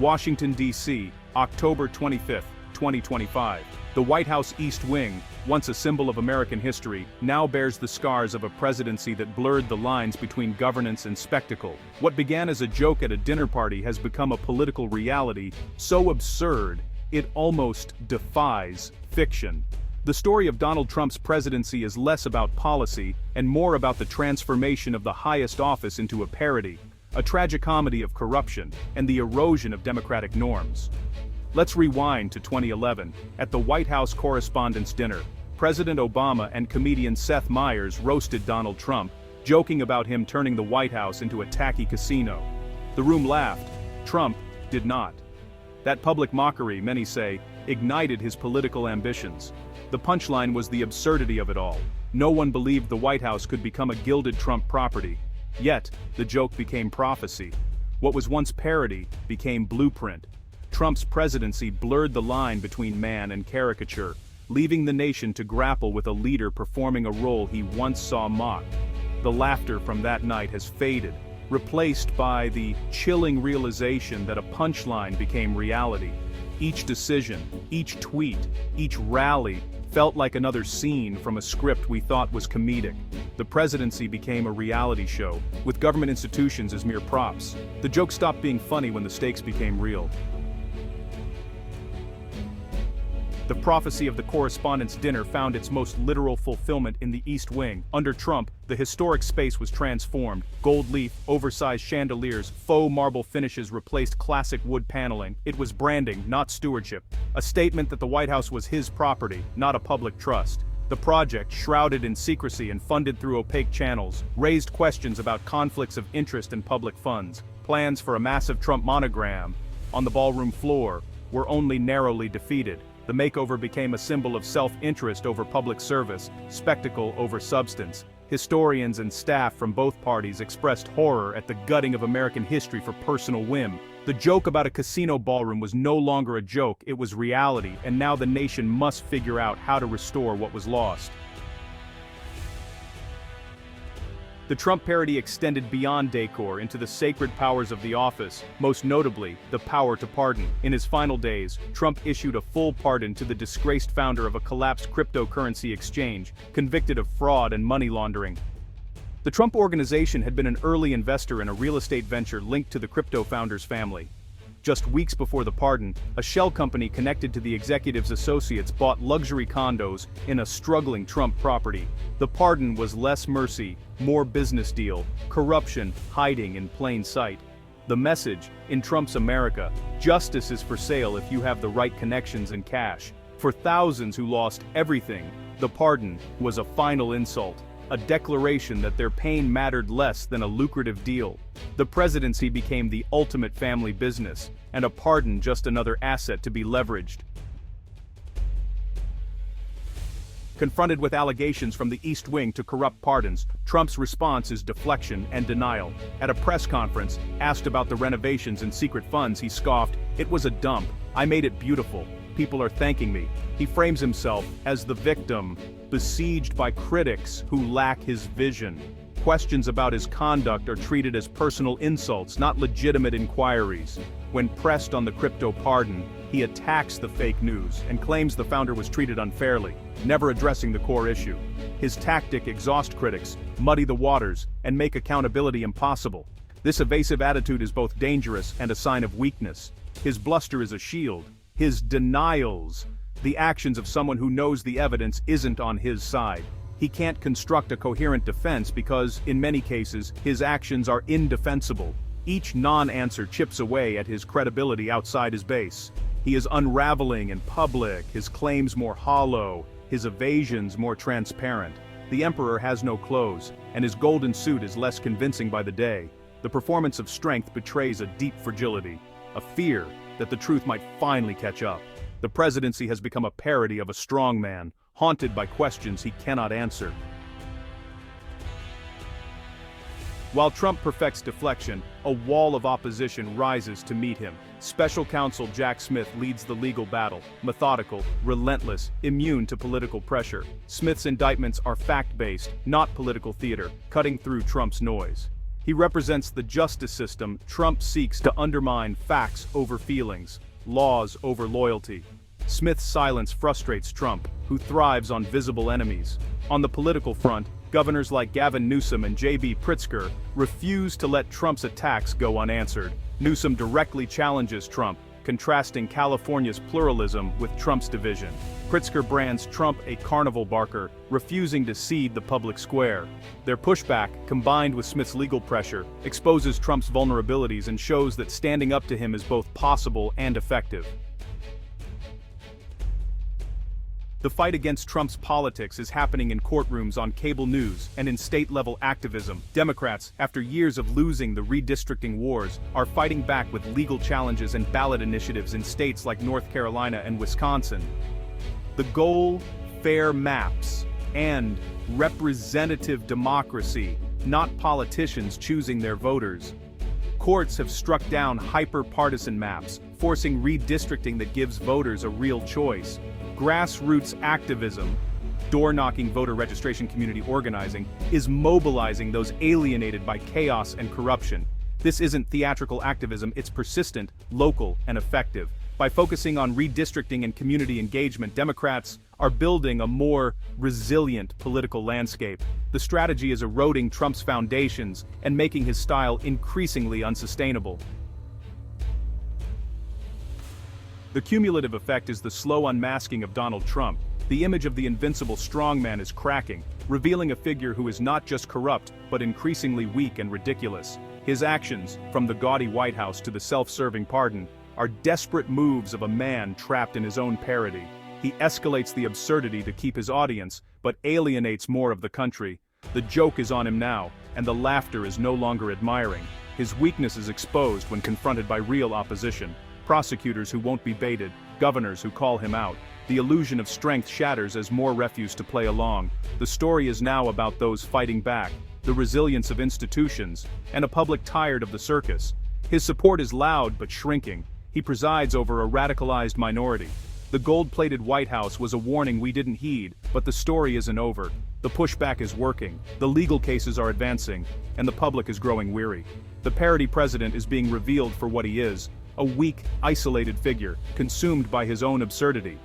Washington, D.C., October 25, 2025. The White House East Wing, once a symbol of American history, now bears the scars of a presidency that blurred the lines between governance and spectacle. What began as a joke at a dinner party has become a political reality so absurd, it almost defies fiction. The story of Donald Trump's presidency is less about policy and more about the transformation of the highest office into a parody, a tragicomedy of corruption and the erosion of democratic norms. Let's rewind to 2011. At the White House Correspondents' Dinner, President Obama and comedian Seth Meyers roasted Donald Trump, joking about him turning the White House into a tacky casino. The room laughed. Trump did not. That public mockery, many say, ignited his political ambitions. The punchline was the absurdity of it all. No one believed the White House could become a gilded Trump property. Yet, the joke became prophecy. What was once parody became blueprint. Trump's presidency blurred the line between man and caricature, leaving the nation to grapple with a leader performing a role he once saw mocked. The laughter from that night has faded, replaced by the chilling realization that a punchline became reality. Each decision, each tweet, each rally felt like another scene from a script we thought was comedic. The presidency became a reality show, with government institutions as mere props. The joke stopped being funny when the stakes became real. The prophecy of the Correspondents' Dinner found its most literal fulfillment in the East Wing. Under Trump, the historic space was transformed. Gold leaf, oversized chandeliers, faux marble finishes replaced classic wood paneling. It was branding, not stewardship. A statement that the White House was his property, not a public trust. The project, shrouded in secrecy and funded through opaque channels, raised questions about conflicts of interest in public funds. Plans for a massive Trump monogram on the ballroom floor were only narrowly defeated. The makeover became a symbol of self-interest over public service, spectacle over substance. Historians and staff from both parties expressed horror at the gutting of American history for personal whim. The joke about a casino ballroom was no longer a joke, it was reality, and now the nation must figure out how to restore what was lost. The Trump parody extended beyond decor into the sacred powers of the office, most notably, the power to pardon. In his final days, Trump issued a full pardon to the disgraced founder of a collapsed cryptocurrency exchange, convicted of fraud and money laundering. The Trump Organization had been an early investor in a real estate venture linked to the crypto founder's family. Just weeks before the pardon, a shell company connected to the executive's associates bought luxury condos in a struggling Trump property. The pardon was less mercy, more business deal, corruption hiding in plain sight. The message, in Trump's America, justice is for sale if you have the right connections and cash. For thousands who lost everything, the pardon was a final insult. A declaration that their pain mattered less than a lucrative deal. The presidency became the ultimate family business, and a pardon just another asset to be leveraged. Confronted with allegations from the East Wing to corrupt pardons, Trump's response is deflection and denial. At a press conference, asked about the renovations and secret funds, he scoffed, "It was a dump. I made it beautiful. People are thanking me." He frames himself as the victim, besieged by critics who lack his vision. Questions about his conduct are treated as personal insults, not legitimate inquiries. When pressed on the crypto pardon, he attacks the fake news and claims the founder was treated unfairly, never addressing the core issue. His tactic exhausts critics, muddy the waters, and make accountability impossible. This evasive attitude is both dangerous and a sign of weakness. His bluster is a shield. His denials, the actions of someone who knows the evidence isn't on his side. He can't construct a coherent defense because, in many cases, his actions are indefensible. Each non-answer chips away at his credibility outside his base. He is unraveling in public, his claims more hollow, his evasions more transparent. The emperor has no clothes, and his golden suit is less convincing by the day. The performance of strength betrays a deep fragility, a fear that the truth might finally catch up. The presidency has become a parody of a strong man, haunted by questions he cannot answer. While Trump perfects deflection, a wall of opposition rises to meet him. Special counsel Jack Smith leads the legal battle, methodical, relentless, immune to political pressure. Smith's indictments are fact-based, not political theater, cutting through Trump's noise. He represents the justice system Trump seeks to undermine: facts over feelings, laws over loyalty. Smith's silence frustrates Trump, who thrives on visible enemies. On the political front, governors like Gavin Newsom and J.B. Pritzker refuse to let Trump's attacks go unanswered. Newsom directly challenges Trump, contrasting California's pluralism with Trump's division. Pritzker brands Trump a carnival barker, refusing to cede the public square. Their pushback, combined with Smith's legal pressure, exposes Trump's vulnerabilities and shows that standing up to him is both possible and effective. The fight against Trump's politics is happening in courtrooms, on cable news, and in state-level activism. Democrats, after years of losing the redistricting wars, are fighting back with legal challenges and ballot initiatives in states like North Carolina and Wisconsin. The goal: fair maps and representative democracy, not politicians choosing their voters. Courts have struck down hyper-partisan maps, forcing redistricting that gives voters a real choice. Grassroots activism, door-knocking, voter registration, community organizing, is mobilizing those alienated by chaos and corruption. This isn't theatrical activism, it's persistent, local, and effective. By focusing on redistricting and community engagement, Democrats are building a more resilient political landscape. The strategy is eroding Trump's foundations and making his style increasingly unsustainable. The cumulative effect is the slow unmasking of Donald Trump. The image of the invincible strongman is cracking, revealing a figure who is not just corrupt, but increasingly weak and ridiculous. His actions, from the gaudy White House to the self-serving pardon, are desperate moves of a man trapped in his own parody. He escalates the absurdity to keep his audience, but alienates more of the country. The joke is on him now, and the laughter is no longer admiring. His weakness is exposed when confronted by real opposition. Prosecutors who won't be baited, governors who call him out. The illusion of strength shatters as more refuse to play along. The story is now about those fighting back, the resilience of institutions, and a public tired of the circus. His support is loud but shrinking. He presides over a radicalized minority. The gold-plated White House was a warning we didn't heed, but the story isn't over. The pushback is working, the legal cases are advancing, and the public is growing weary. The parody president is being revealed for what he is: a weak, isolated figure, consumed by his own absurdity.